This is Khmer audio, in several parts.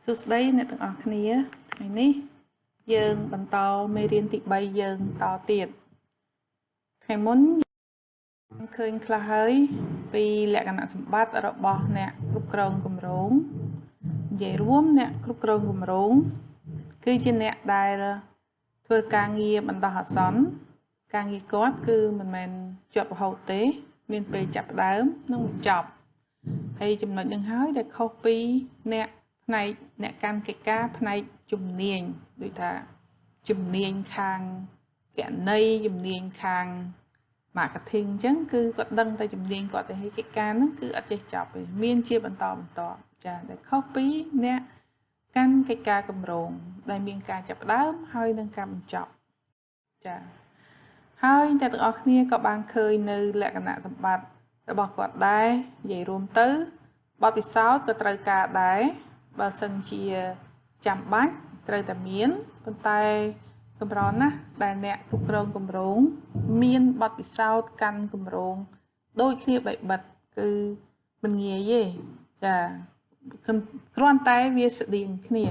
សួស្តីអ្នកទាំងអស់គ្នាថ្ងៃនេះយើងបន្តមេរៀនទី3យើងតទៀតថ្ងៃមុនឃើញខ្លះហើយពីលក្ខណៈសម្បត្តិរបស់អ្នកគ្រប់គ្រងគម្រោងនិយាយរួមអ្នកគ្រប់គ្រងគម្រោងគឺជាអ្នកដែលធ្វើការងារបណ្ដោះអាសន្នការងារគាត់គឺមិនមែនជាប់រហូតទេមានពេលចាប់ផ្ដើមនិងបញ្ចប់ហើយចំណុចនឹងហើយដែលខុសពីអ្នកផ្នែកអ្នកកាន់កិច្ចការផ្នែកជំនាញដូចថាជំនាញខាងគណនេយ្យជំនាញខាង marketing អញ្ចឹងគឺគាត់ដឹងតែជំនាញគាត់ទៅឲ្យកិច្ចការហ្នឹងគឺអត់ចេះចប់ទេមានជាបន្តចាដែលខុសពីអ្នកកាន់កិច្ចការគម្រោងដែលមានការចាប់ផ្ដើមហើយនិងការបញ្ចប់ចាហើយអ្នកទាំងអស់គ្នាក៏បានឃើញនៅលក្ខណៈសម្បត្តិរបស់គាត់ដែរនិយាយរួមទៅបទពិសោធន៍ក៏ត្រូវការដែរបើសិនជាចាំបាច់ត្រូវតែមានប៉ុន្តែកម្រណាស់ដែលអ្នកគ្រប់គ្រងគម្រោងមានបទពិសោធន៍កាន់គម្រោងដូចគ្នាបីបិទគឺមិនងាយទេចាគ្រាន់តែវាស្តៀងគ្នា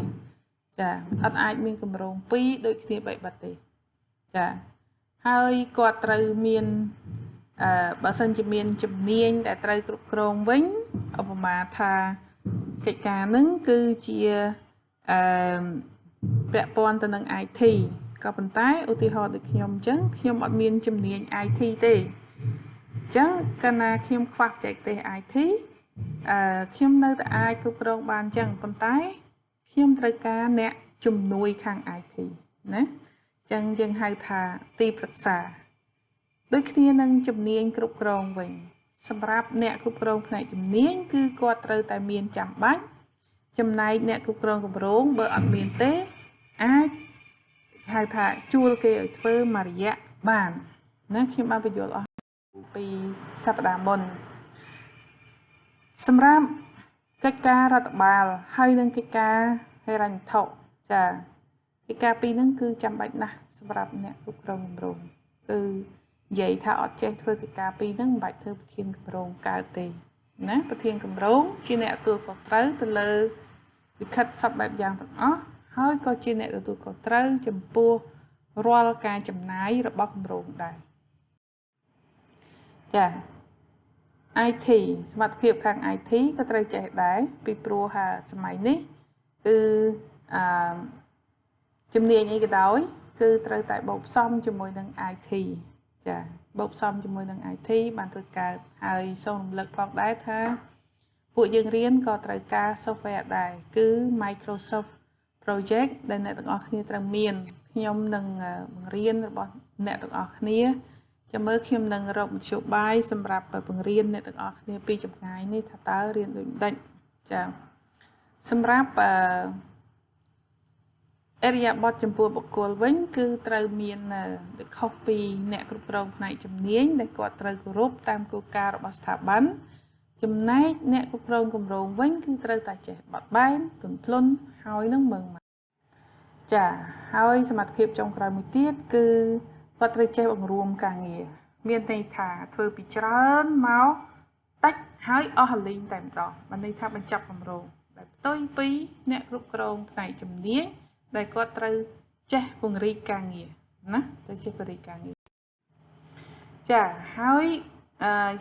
ចាអត់អាចមានគម្រោងពីរដូចគ្នាបីបិទទេចាហើយគាត់ត្រូវមានបើសិនជាមានជំនាញដែលត្រូវគ្រប់គ្រងវិញឧបមាថាកិច្ចការហ្នឹងគឺជាពាក់ព័ន្ធទៅនឹង IT ក៏ប៉ុន្តែឧទាហរណ៍ដូចខ្ញុំអញ្ចឹងខ្ញុំអត់មានជំនាញ IT ទេអញ្ចឹងកាលណាខ្ញុំខ្វះបច្ចេកទេស IT ខ្ញុំនៅតែអាចគ្រប់គ្រងបានអញ្ចឹងប៉ុន្តែខ្ញុំត្រូវការអ្នកជំនួយខាង IT ណាអញ្ចឹងយើងហៅថាទីប្រឹក្សាដូចគ្នានឹងជំនាញគ្រប់គ្រងវិញសម្រាប់អ្នកគ្រប់គ្រងផ្នែកជំនាញគឺគាត់ត្រូវតែមានចាំបាច់ចំណែកអ្នកគ្រប់គ្រងគម្រោងបើអត់មានទេអាចហៅថាជួលគេឲ្យធ្វើមួយរយៈបានណាខ្ញុំបានបញ្យល់អស់ពីសប្តាហ៍មុនសម្រាប់កិច្ចការរដ្ឋបាលហើយនិងកិច្ចការហិរញ្ញវត្ថុចាកិច្ចការពីរហ្នឹងគឺចាំបាច់ណាស់សម្រាប់អ្នកគ្រប់គ្រងគម្រោងគឺនិយាយថាអត់ចេះធ្វើកិច្ចការពីរហ្នឹងមិនបាច់ធ្វើប្រធានគម្រោងកើតទេណាប្រធានគម្រោងជាអ្នកទទួលខុសត្រូវទៅលើលិខិតសពបែបយ៉ាងទាំងអស់ហើយក៏ជាអ្នកទទួលខុសត្រូវចំពោះរាល់ការចំណាយរបស់គម្រោងដែរចា IT សមត្ថភាពខាង IT ក៏ត្រូវចេះដែរពីព្រោះថាសម័យនេះគឺជំនាញអីក៏ដោយគឺត្រូវតែបូកផ្សំជាមួយនឹង IT ចាបូកផ្សំជាមួយនឹង IT បានធ្វើកើតហើយសូមរំលឹកផងដែរថាពួកយើងរៀនក៏ត្រូវការ software ដែរគឺ Microsoft Project ដែលអ្នកទាំងអស់គ្នាត្រូវមានខ្ញុំនឹងបង្រៀនរបស់អ្នកទាំងអស់គ្នាចាំមើលខ្ញុំនឹងរកមធ្យោបាយសម្រាប់បង្រៀនអ្នកទាំងអស់គ្នាពីចម្ងាយនេះថាតើរៀនដូចមិនចាសម្រាប់អរិយាប័ត្រចំពោះបុគ្គលវិញគឺត្រូវមានខុសពីអ្នកគ្រប់គ្រងផ្នែកជំនាញដែលគាត់ត្រូវគោរពតាមគោលការណ៍របស់ស្ថាប័នចំណែកអ្នកគ្រប់គ្រងគម្រោងវិញគឺត្រូវតែចេះបត់បែនទន់ភ្លន់ហើយនឹងមើងម៉ាត់ចាហើយសមត្ថភាពចុងក្រោយមួយទៀតគឺគាត់ត្រូវចេះបង្រួមការងារមានន័យថាធ្វើពីច្រើនមកតិចហើយអស់លីងតែម្ដងបានន័យថាបញ្ចប់គម្រោងដែលផ្ទុយពីអ្នកគ្រប់គ្រងផ្នែកជំនាញដែលគាត់ត្រូវចេះពង្រីកការងារណាត្រូវចេះពង្រីកការងារចាហើយ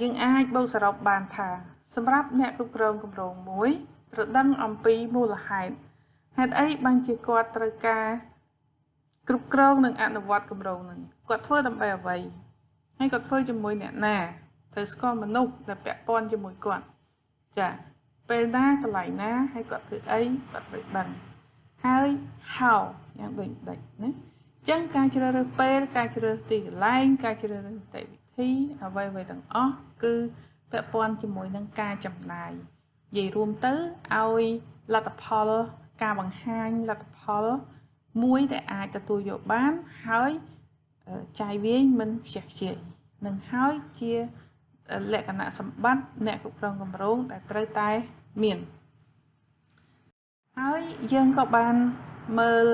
យើងអាចបូកសរុបបានថាសម្រាប់អ្នកគ្រប់គ្រងគម្រោងមួយត្រូវដឹងអំពីមូលហេតុហេតុអីបានជាគាត់ត្រូវការគ្រប់គ្រងនិងអនុវត្តគម្រោងនឹងគាត់ធ្វើដើម្បីអ្វីហើយគាត់ធ្វើជាមួយអ្នកណាត្រូវស្គាល់មនុស្សដែលពាក់ព័ន្ធជាមួយគាត់ចាពេលណាកន្លែងណាហើយគាត់ធ្វើអីគាត់ត្រូវដឹងហើយ how យ៉ាងដូចណាអញ្ចឹងការជ្រើសរើសពេលការជ្រើសរើសទីកន្លែងការជ្រើសរើសនីតិវិធីអ្វីៗទាំងអស់គឺពាក់ព័ន្ធជាមួយនឹងការចំណាយនិយាយរួមទៅឲ្យលទ្ធផលការបង្ហាញលទ្ធផលមួយដែលអាចទទួលយកបានហើយចាយវាយមិនខ្ជះខ្ជាយនឹងហើយជាលក្ខណៈសម្បត្តិអ្នកគ្រប់គ្រងគម្រោងដែលត្រូវតែមានហើយយើងក៏បានមើល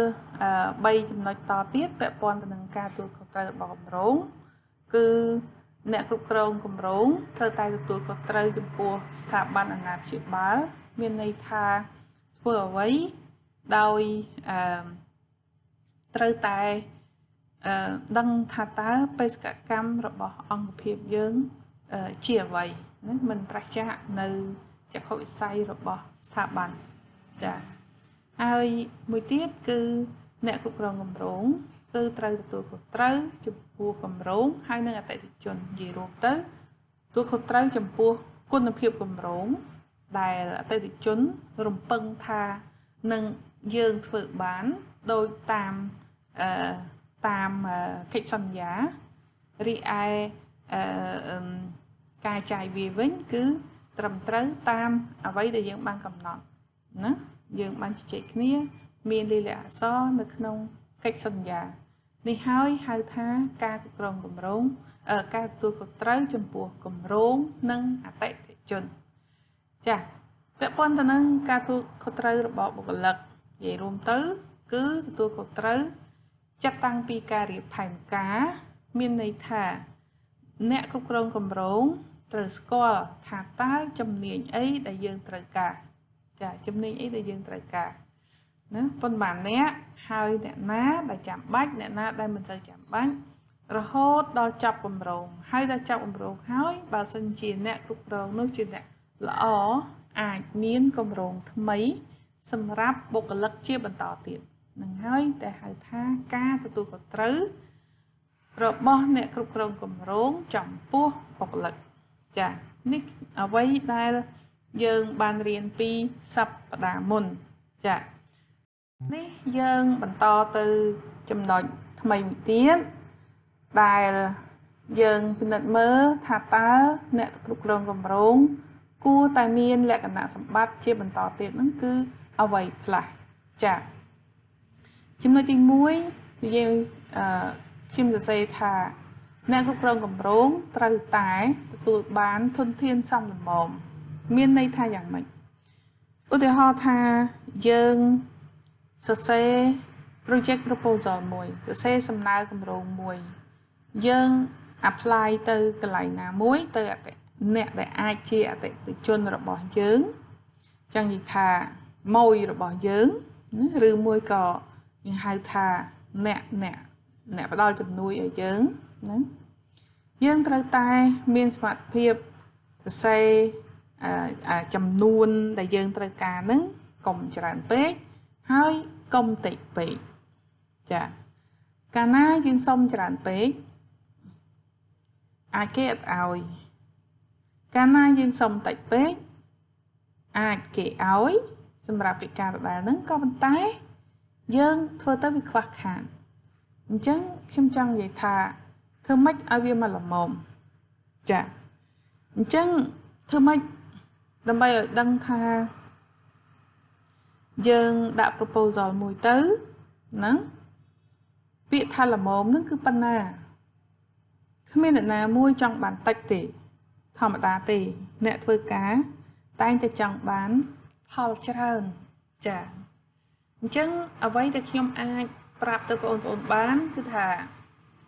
3ចំណុចតទៀតពាក់ព័ន្ធទៅនឹងការទទួលខុសត្រូវរបស់គម្រោងគឺអ្នកគ្រប់គ្រងគម្រោងត្រូវតែទទួលខុសត្រូវចំពោះស្ថាប័នអាណាព្យាបាលមានន័យថាធ្វើអ្វី ដោយត្រូវតែដឹងថាតើបេសកកម្មរបស់អង្គភាពយើងជាអ្វីណាមិនប្រឆាំងនៅចក្ខុវិស័យរបស់ស្ថាប័នចាហើយមួយទៀតគឺអ្នកគ្រប់គ្រងគម្រោងគឺត្រូវទទួលខុសត្រូវចំពោះគម្រោងហើយនិងអតិថិជននិយាយរួមទៅទទួលខុសត្រូវចំពោះគុណភាពគម្រោងដែលអតិថិជនរំពឹងថានឹងយើងធ្វើបានដោយតាមកិច្ចសន្យារីឯការចាយវាវិញគឺត្រឹមត្រូវតាមអ្វីដែលយើងបានកំណត់ណាយើងបានជជែកគ្នាមានលិលាអក្សរនៅក្នុងកិច្ចសន្យានេះហើយហៅថាការគ្រប់គ្រងគម្រោងការទទួលខុសត្រូវចំពោះគម្រោងនិងអតិថិជនចា៎ពាក់ព័ន្ធទៅនឹងការទទួលខុសត្រូវរបស់បុគ្គលិកនិយាយរួមទៅគឺទទួលខុសត្រូវចាត់តាំងពីការរៀបផែនការមានន័យថាអ្នកគ្រប់គ្រងគម្រោងត្រូវស្គាល់ថាតើជំនាញអីដែលយើងត្រូវការចាជំនាញអីដែលយើងត្រូវការណាប៉ុន្មានអ្នកហើយអ្នកណាដែលចាំបាច់អ្នកណាដែលមិនសូវចាំបាច់រហូតដល់ចប់គម្រោងហើយដល់ចប់គម្រោងហើយបើសិនជាអ្នកគ្រប់គ្រងនោះជាអ្នកល្អអាចមានគម្រោងថ្មីសម្រាប់បុគ្គលិកជាបន្តទៀតនឹងហើយតែហៅថាការទទួលខុសត្រូវរបស់អ្នកគ្រប់គ្រងគម្រោងចំពោះបុគ្គលិកចានេះអ្វីដែលយើងបានរៀនពីសប្តាហ៍មុនចានេះយើងបន្តទៅចំណុចថ្មីមួយទៀតដែលយើងពិនិត្យមើលថាតើអ្នកគ្រប់គ្រងគម្រោងគួរតែមានលក្ខណៈសម្បត្តិជាបន្តទៀតហ្នឹងគឺអ្វីខ្លះចាចំណុចទី1និយាយខ្ញុំសរសេរថាអ្នកគ្រប់គ្រងគម្រោងត្រូវតែទទួលបានធនធានសមល្មមមានន័យថាយ៉ាងម៉េចឧទាហរណ៍ថាយើងសរសេរ project proposal មួយសរសេរសំណើគម្រោងមួយយើង apply ទៅកន្លែងណាមួយទៅអ្នកដែលអាចជាអតិថិជនរបស់យើងចឹងនិយាយថាម៉ួយរបស់យើងឬមួយក៏យើងហៅថាអ្នកផ្ដល់ជំនួយឲ្យយើងណាយើងត្រូវតែមានសមត្ថភាពសរសេរចំនួនដែលយើងត្រូវការហ្នឹងកុំច្រើនពេកហើយកុំតិចពេកចាកាលណាយើងសុំច្រើនពេកអាចគេអត់ឲ្យកាលណាយើងសុំតិចពេកអាចគេឲ្យសម្រាប់កិច្ចការដដែលហ្នឹងក៏ប៉ុន្តែយើងធ្វើទៅវាខ្វះខាតអញ្ចឹងខ្ញុំចង់និយាយថាធ្វើម៉េចឲ្យវាមកល្មមចាអញ្ចឹងធ្វើម៉េចដើម្បីឲ្យដឹងថាយើងដាក់ proposal មួយទៅណាពាក្យថាល្មមហ្នឹងគឺប៉ុណ្ណាគ្មានអ្នកណាមួយចង់បានតិចទេធម្មតាទេអ្នកធ្វើការតែងតែចង់បានផលច្រើនចាអញ្ចឹងអ្វីដែលខ្ញុំអាចប្រាប់ទៅបងប្អូនបានគឺថា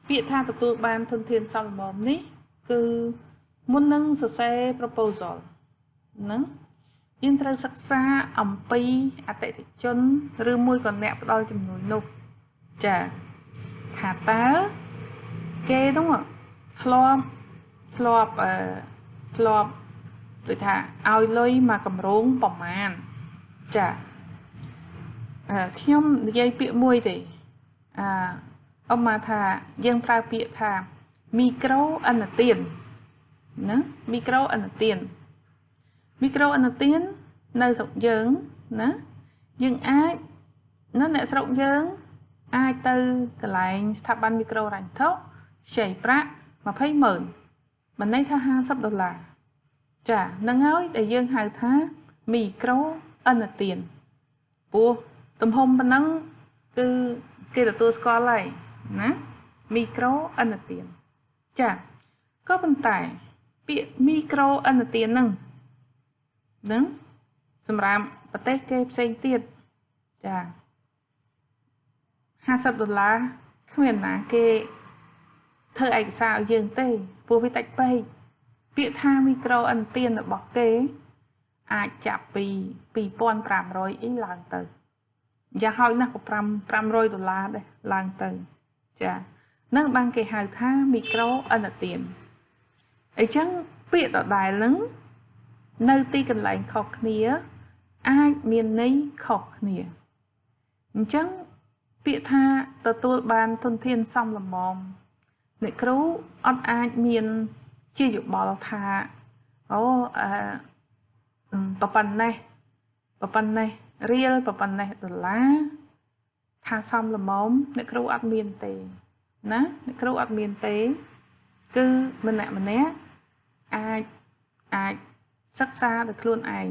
ពាក្យថាទទួលបានធនធានសមល្មមនេះគឺមុននឹងសរសេរ proposal ណាយើងត្រូវសិក្សាអំពីអតិថិជនឬមួយក៏អ្នកផ្ដល់ជំនួយនោះចាថាតើគេនោះធ្លាប់ដូចថាឲ្យលុយមកកម្រងប្រមាណចាខ្ញុំនិយាយពាក្យមួយទេអមថាយើងប្រើពាក្យថាមីក្រូអនុទានណាមីក្រូអនុទាននៅស្រុកយើងណាយើងអាចនៅអ្នកស្រុកយើងអាចទៅកន្លែងស្ថាប័នមីក្រូហិរញ្ញវត្ថុខ្ចីប្រាក់200000មិនន័យថា$50ចានឹងហើយដែលយើងហៅថាមីក្រូអនុទានព្រោះទំហំប៉ុណ្ណឹងគឺគេទទួលស្គាល់ហើយណាមីក្រូអនុទានចាក៏ប៉ុន្តែពាក្យមីក្រូអនុទានហ្នឹងសម្រាប់ប្រទេសគេផ្សេងទៀតចា$50គ្មានណាគេធ្វើឯកសារឲ្យយើងទេព្រោះវាតិចពេកពាក្យថាមីក្រូអនុទានរបស់គេអាចចាប់ពី2500អីឡើងទៅ យ៉ាងហោចណាស់ក៏$500ដែរឡើងទៅចានឹងបានគេហៅថាមីក្រូឥណទានអញ្ចឹងពាក្យដដែលហ្នឹងនៅទីកន្លែងខុសគ្នាអាចមានន័យខុសគ្នាអញ្ចឹងពាក្យថាទទួលបានធនធានសមល្មមអ្នកគ្រូអត់អាចមានជាយោបល់ថាអូប៉ុណ្ណេះរៀលប៉ុណ្ណេះដុល្លារថាសមល្មមអ្នកគ្រូអត់មានទេណាអ្នកគ្រូអត់មានទេគឺម្នាក់អាចសិក្សាដោយខ្លួនឯង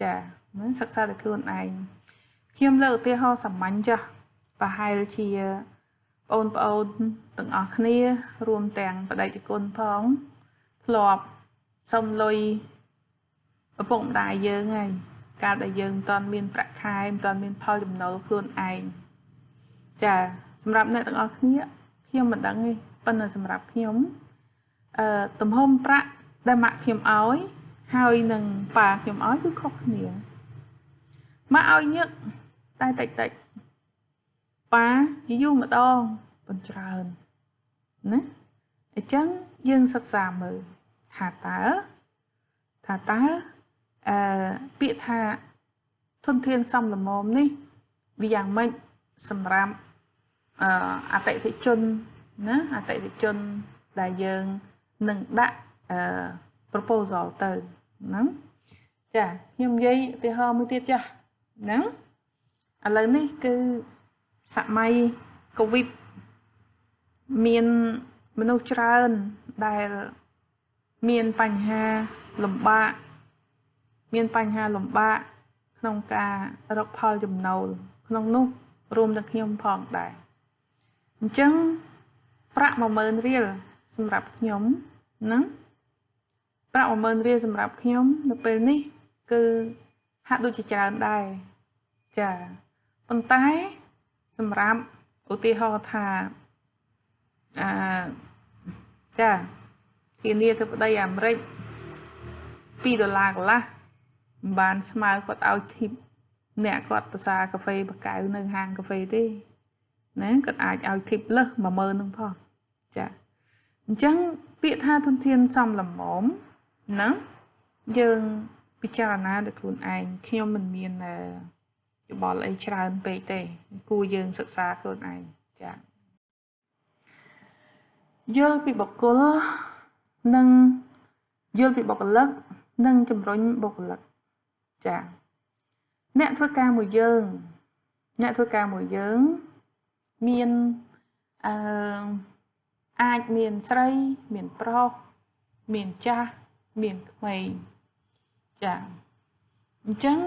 ចាណាសិក្សាដោយខ្លួនឯងខ្ញុំលើកឧទាហរណ៍សាមញ្ញចាស់ប្រហែលជាបងប្អូនទាំងអស់គ្នារួមទាំងបដិជនផងធ្លាប់សុំលុយឪពុកម្ដាយយើងហើយកាលដែលយើងមិនទាន់មានប្រាក់ខែមិនទាន់មានផលចំណូលខ្លួនឯងចាសម្រាប់អ្នកទាំងអស់គ្នាខ្ញុំមិនដឹងទេប៉ុន្តែសម្រាប់ខ្ញុំទំហំប្រាក់ដែលម៉ាក់ខ្ញុំឲ្យហើយនឹងប៉ាខ្ញុំឲ្យគឺខុសគ្នាម៉ាក់ឲ្យញឹកតែតិចប៉ាយូរម្ដងបញ្ច្រើនណាអញ្ចឹងយើងសិក្សាមើលថាតើពាក្យថាធនធានសមល្មមនេះវាយ៉ាងម៉េចសម្រាប់អតិថិជនណាអតិថិជនដែលយើងនឹងដាក់ proposal ទៅហ្នឹងចាខ្ញុំនិយាយឧទាហរណ៍មួយទៀតចាហ្នឹងឥឡូវនេះគឺសម័យកូវីដមានមនុស្សច្រើនដែលមានបញ្ហាលំបាកក្នុងការរកផលចំណូលក្នុងនោះរួមទាំងខ្ញុំផងដែរអញ្ចឹងប្រាក់10000រៀលសម្រាប់ខ្ញុំណាប្រាក់10000រៀលសម្រាប់ខ្ញុំនៅពេលនេះគឺហាក់ដូចជាច្រើនដែរចាប៉ុន្តែសម្រាប់ឧទាហរណ៍ថាចាធានាធិបតីអាមេរិក$2កន្លះមិនបានស្មើគាត់ឲ្យ tip អ្នកគាត់ប្រសាកាហ្វេបកៅនៅហាងកាហ្វេទេណាគាត់អាចឲ្យ tip លើស10000នឹងផងចាអញ្ចឹងពាក្យថាធនធានសមល្មមណាយើងពិចារណាដោយខ្លួនឯងខ្ញុំមិនមានយោបល់អីច្រើនពេកទេគួរយើងសិក្សាខ្លួនឯងចាយល់ពីបុគ្គលនិងយល់ពីបុគ្គលិកនិងជំរុញបុគ្គលិកចាអ្នកធ្វើការមួយយើងមានអាចមានស្រីមានប្រុសមានចាស់មានក្មេងចាអញ្ចឹង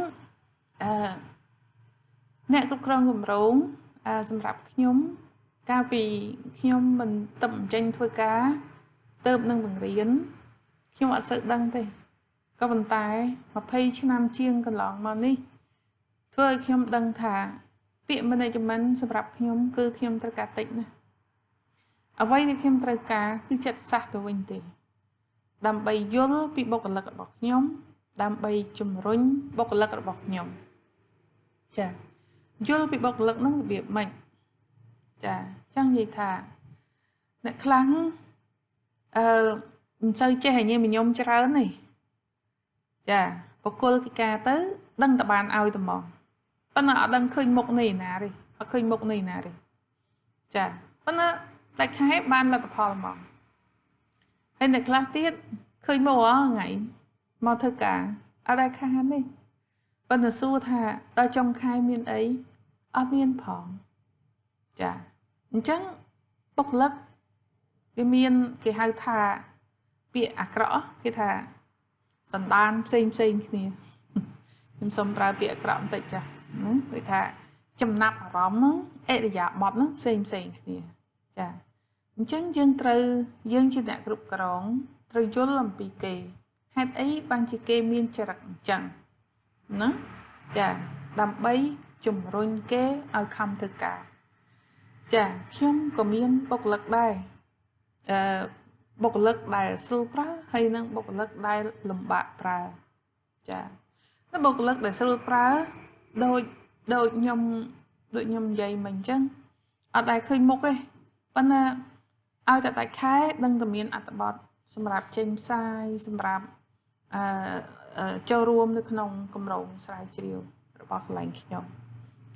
អ្នកគ្រប់គ្រងគម្រោងសម្រាប់ខ្ញុំកាលពីខ្ញុំមិនទៅចេញធ្វើការទៅនឹងបង្រៀនខ្ញុំអត់សូវដឹងទេក៏ប៉ុន្តែ20ឆ្នាំជាងកន្លងមកនេះធ្វើឲ្យខ្ញុំដឹងថាពាក្យ management សម្រាប់ខ្ញុំគឺខ្ញុំត្រូវការតិចណាស់អ្វីដែលខ្ញុំត្រូវការគឺចិត្តសាស្ត្រទៅវិញទេដើម្បីយល់ពីបុគ្គលិករបស់ខ្ញុំដើម្បីជំរុញបុគ្គលិករបស់ខ្ញុំចាយល់ពីបុគ្គលិកនឹងរបៀបម៉េចចាចង់និយាយថាអ្នកខ្លាំងមិនសូវចេះឲ្យញញឹមច្រើនទេចាបុគ្គលកិច្ចការទៅដឹងតែបានឲ្យតែមកប៉ុន្តែអត់ដឹងឃើញមុខនេះណាទេអត់ឃើញមុខនេះណាទេចាប៉ុន្តែតែខែបានលទ្ធផលមកហើយអ្នកខ្លះទៀតឃើញមកថ្ងៃមកធ្វើការអត់ដែលខានទេប៉ុន្តែសួរថាដល់ចុងខែមានអីអត់មានផងចាអញ្ចឹងបុគ្គលិកវាមានគេហៅថាពាក្យអាក្រក់គេថាសន្តានផ្សេងគ្នាខ្ញុំសូមប្រើពាក្យអាក្រក់បន្តិចចាណាគេថាចំណាប់អារម្មណ៍អរិយាប័ត្រហ្នឹងផ្សេងគ្នាចាអញ្ចឹងយើងជាអ្នកគ្រប់គ្រងត្រូវយល់អំពីគេហេតុអីបានជាគេមានចរិតអញ្ចឹងណាចាដើម្បីជំរុញគេឲ្យខំធ្វើការចាខ្ញុំក៏មានបុគ្គលិកដែរបុគ្គលិកដែលស្រួលប្រើហើយនិងបុគ្គលិកដែលលំបាកប្រើចាតែបុគ្គលិកដែលស្រួលប្រើដូច ដូចខ្ញុំនិយាយមិញអញ្ចឹងអត់ដែលឃើញមុខទេប៉ុន្តែឲ្យតែដាច់ខែដឹងតែមានអត្ថបទសម្រាប់ចេញផ្សាយសម្រាប់ចូលរួមនៅក្នុងគម្រោងស្រាវជ្រាវរបស់កន្លែងខ្ញុំ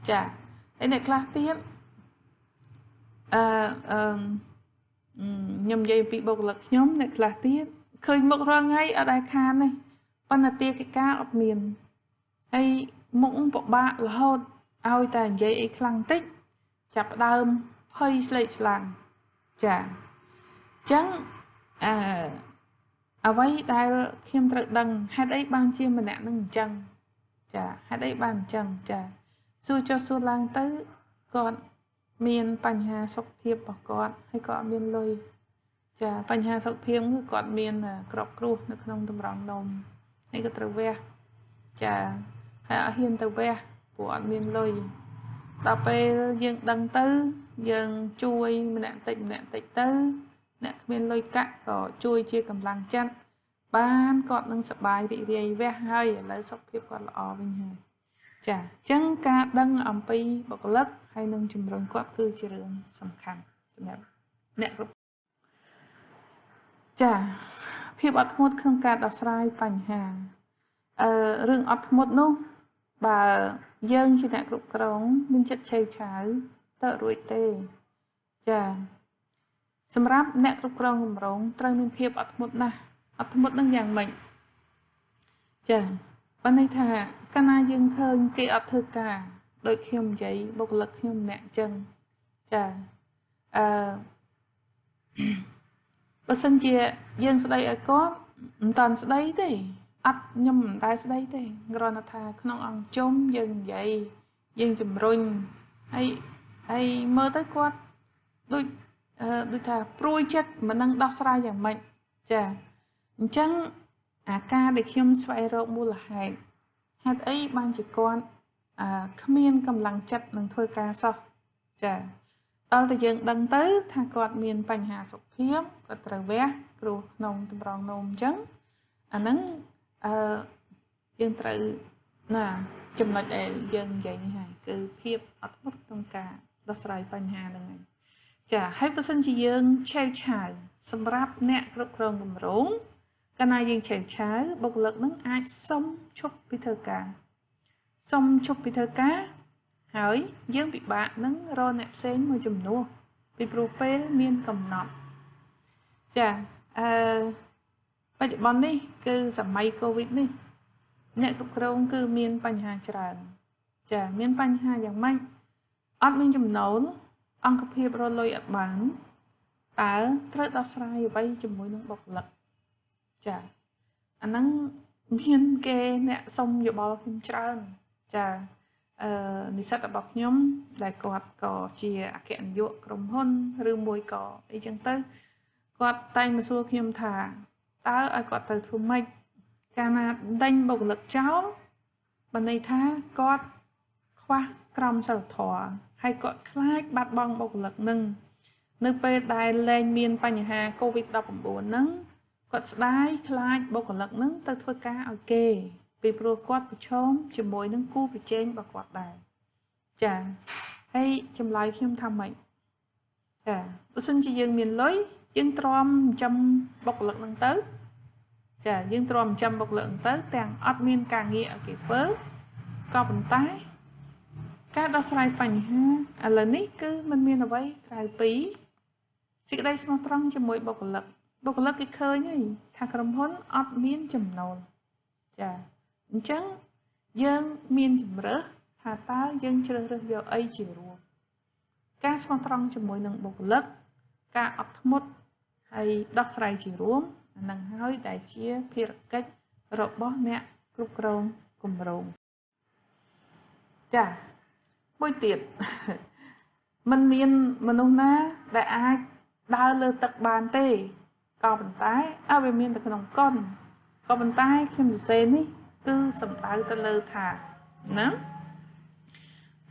ចាហើយអ្នកខ្លះទៀតខ្ញុំនិយាយពីបុគ្គលិកខ្ញុំអ្នកខ្លះទៀតឃើញមុខរាល់ថ្ងៃអត់ដែលខានទេប៉ុន្តែទាកិច្ចការអត់មានហើយមុខពិបាករហូតឲ្យតែនិយាយអីខ្លាំងតិចចាប់ផ្ដើមភ័យស្លេកស្លាំងចាអញ្ចឹងអ្វីដែលខ្ញុំត្រូវដឹងហេតុអីបានជាម្នាក់នឹងអញ្ចឹងចាហេតុអីបានអញ្ចឹងចាសួរចុះសួរឡើងទៅគាត់មានបញ្ហាសុខភាពរបស់គាត់ហើយក៏អត់មានលុយចាបញ្ហាសុខភាពគឺគាត់មានក្របគ្រោះនៅក្នុងតម្រងនោមហើយក៏ត្រូវវះចាហើយអត់ហ៊ានទៅវះព្រោះអត់មានលុយដល់ពេលយើងដឹងទៅយើងជួយម្នាក់តិចម្នាក់តិចទៅអ្នកគ្មានលុយកាក់ក៏ជួយជាកម្លាំងចិត្តបានគាត់នឹងសប្បាយរីករាយវះហើយឥឡូវសុខភាពគាត់ល្អវិញហើយចាអញ្ចឹងការដឹងអំពីបុគ្គលិកហើយនឹងជំរុញគាត់គឺជារឿងសំខាន់សម្រាប់អ្នកគ្រប់ចាភាពអត់ធ្មត់ក្នុងការដោះស្រាយបញ្ហារឿងអត់ធ្មត់នោះបើយើងជាអ្នកគ្រប់គ្រងមានចិត្តឆេវឆាវទៅរួចទេចាសម្រាប់អ្នកគ្រប់គ្រងគម្រោងត្រូវមានភាពអត់ធ្មត់ណាស់អត់ធ្មត់នឹងយ៉ាងម៉េចចាបានន័យថាកាលណាយើងឃើញគេអត់ធ្វើការដូចខ្ញុំនិយាយបុគ្គលិកខ្ញុំម្នាក់អញ្ចឹងចាបើសិនជាយើងស្ដីឲ្យគាត់មិនតាន់ស្ដីទេអត់ខ្ញុំមិនដែលស្ដីទេគ្រាន់តែថាក្នុងអង្គជុំយើងនិយាយយើងជំរុញហើយមើលទៅគាត់ដូចថាព្រួយចិត្តមិននឹងដោះស្រាយយ៉ាងម៉េចចាអញ្ចឹងអាការដែលខ្ញុំស្វែងរកមូលហេតុហេតុអីបានជាគាត់គ្មានកម្លាំងចិត្តនឹងធ្វើការសោះចាដល់តែយើងដឹងទៅថាគាត់មានបញ្ហាសុខភាពគាត់ត្រូវវះគ្រោះក្នុងតម្រងនោមអញ្ចឹងអាហ្នឹងយើងត្រូវណាចំណុចដែលយើងនិយាយនេះហើយគឺភាពអត់ធ្មត់ក្នុងការដោះស្រាយបញ្ហាហ្នឹងហើយចាហើយបើសិនជាយើងឆេវឆាវសម្រាប់អ្នកគ្រប់គ្រងគម្រោងកាលណាយើងឆេវឆាវបុគ្គលិកនឹងអាចសុំឈប់ពីធ្វើការហើយយើងពិបាកនឹងរកអ្នកផ្សេងមួយចំនួនពីព្រោះពេលមានកំណត់ចាបច្ចុប្បន្ននេះគឺសម័យកូវីដនេះអ្នកគ្រប់គ្រងគឺមានបញ្ហាច្រើនចាមានបញ្ហាយ៉ាងម៉េចអត់មានចំណូលអង្គភាពរលុយអត់បានតើត្រូវដោះស្រាយអ្វីជាមួយនឹងបុគ្គលិកចាអាហ្នឹងមានគេអ្នកសុំយោបល់ខ្ញុំច្រើនចានិស្សិតរបស់ខ្ញុំដែលគាត់ក៏ជាអគ្គនាយកក្រុមហ៊ុនឬមួយក៏អីចឹងទៅគាត់តែងមកសួរខ្ញុំថាតើឲ្យគាត់ទៅធ្វើម៉េចកាលណាដេញបុគ្គលិកចោលបានន័យថាគាត់ខ្វះក្រមសីលធម៌ហើយគាត់ខ្លាចបាត់បង់បុគ្គលិកនឹងនៅពេលដែលលែងមានបញ្ហា COVID-19 ហ្នឹងគាត់ស្ដាយខ្លាចបុគ្គលិកនឹងទៅធ្វើការឲ្យគេពីព្រោះគាត់ប្រឈមជាមួយនឹងគូប្រជែងរបស់គាត់ដែរចាហើយចម្លើយខ្ញុំថាម៉េចចាបើសិនជាយើងមានលុយយើងទ្រាំចំបុគ្គលិកនឹងទៅចាយើងទ្រាំចំបុគ្គលិកនឹងទៅទាំងអត់មានការងារឲ្យគេធ្វើក៏ប៉ុន្តែការដោះស្រាយបញ្ហាឥឡូវនេះគឺมันមានអ្វីក្រៅពីសេចក្តីស្មោះត្រង់ជាមួយបុគ្គលិកគេឃើញហើយថាក្រុមហ៊ុនអត់មានចំណូលចាអញ្ចឹងយើងមានជំរើសថាតើយើងជ្រើសរើសយកអីជារួមការស្មោះត្រង់ជាមួយនឹងបុគ្គលិកការអត់ធ្មត់ហើយដោះស្រាយជារួមអានឹងហើយដែលជាភារកិច្ចរបស់អ្នកគ្រប់គ្រងគម្រោងចាមួយទៀតมันមានមនុស្សណាដែលអាចដើរលើទឹកបានទេក៏ប៉ុន្តែឲ្យវាមានតែក្នុងកុនក៏ប៉ុន្តែខ្ញុំសរសេរនេះគឺសំដៅទៅលើថាណា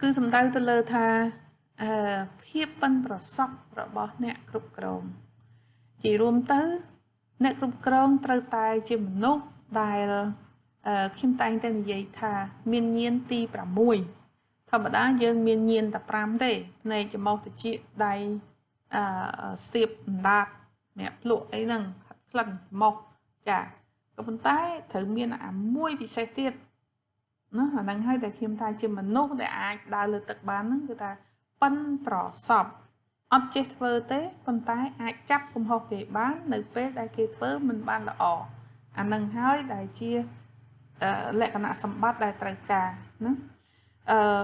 គឺសំដៅទៅលើថាភាពប៉ិនប្រសប់របស់អ្នកគ្រប់គ្រងជារួមទៅអ្នកគ្រប់គ្រងត្រូវតែជាមនុស្សដែលខ្ញុំតែងតែនិយាយថាមានញាណទី6 ធម្មតាយើងមានញៀនតែ5ទេភ្នែកច្រមុះត្រចៀកដៃស្ទាបអណ្ដាតអ្នកភ្លក់អីហ្នឹងក្លិនច្រមុះចាក៏ប៉ុន្តែត្រូវមានអាមួយពិសេសទៀតណាអាហ្នឹងហើយដែលខ្ញុំថាជាមនុស្សដែលអាចដើរលើទឹកបានហ្នឹងគឺថាប៉ិនប្រសពអត់ចេះធ្វើទេប៉ុន្តែអាចចាប់កំហុសគេបាននៅពេលដែលគេធ្វើមិនបានល្អអាហ្នឹងហើយដែលជាលក្ខណៈសម្បត្តិដែលត្រូវការណា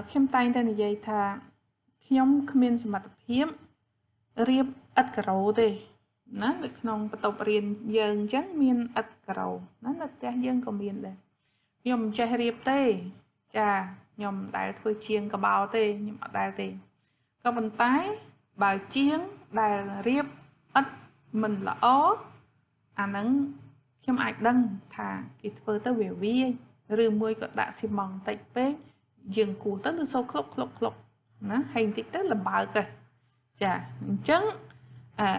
ខ្ញុំតែងតែនិយាយថាខ្ញុំគ្មានសមត្ថភាពរៀបឥដ្ឋការ៉ូទេណានៅក្នុងបន្ទប់រៀនយើងអញ្ចឹងមានឥដ្ឋការ៉ូណានៅផ្ទះយើងក៏មានដែរខ្ញុំមិនចេះរៀបទេចាខ្ញុំមិនដែលធ្វើជាងកបោទេខ្ញុំអត់ដែលទេក៏ប៉ុន្តែបើជាងដែលរៀបឥដ្ឋមិនល្អអាហ្នឹងខ្ញុំអាចដឹងថាគេធ្វើទៅវាឬមួយក៏ដាក់ស៊ីម៉ងតិចពេកយើងគូទៅទៅសូវក្លុកណាហើយបន្តិចទៅលំបើកចាអញ្ចឹង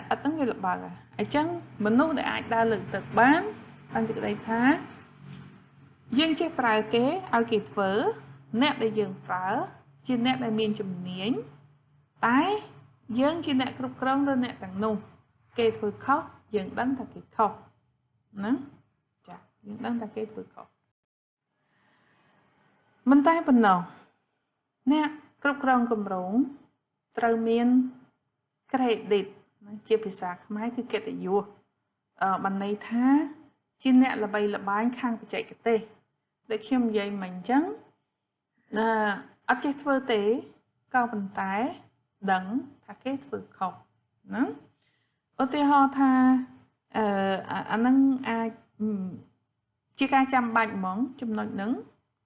អត់ហ្នឹងវាលំបើកអញ្ចឹងមនុស្សដែលអាចដើរលើទឹកបានបានសេចក្តីថាយើងចេះប្រើគេឲ្យគេធ្វើអ្នកដែលយើងប្រើជាអ្នកដែលមានជំនាញតែយើងជាអ្នកគ្រប់គ្រងលើអ្នកទាំងនោះគេធ្វើខុសយើងដឹងថាគេខុសណាចាយើងដឹងថាគេធ្វើខុសមិនតែប៉ុណ្ណោះអ្នកគ្រប់គ្រងគម្រោងត្រូវមាន credit ជាភាសាខ្មែរគឺកិត្តិយសបានន័យថាជាអ្នកល្បីល្បាញខាងបច្ចេកទេសដូចខ្ញុំនិយាយមិញអញ្ចឹងអត់ចេះធ្វើទេក៏ប៉ុន្តែដឹងថាគេធ្វើខុសណាឧទាហរណ៍ថាអានឹងអាចជាការចាំបាច់ហ្មងចំណុចហ្នឹង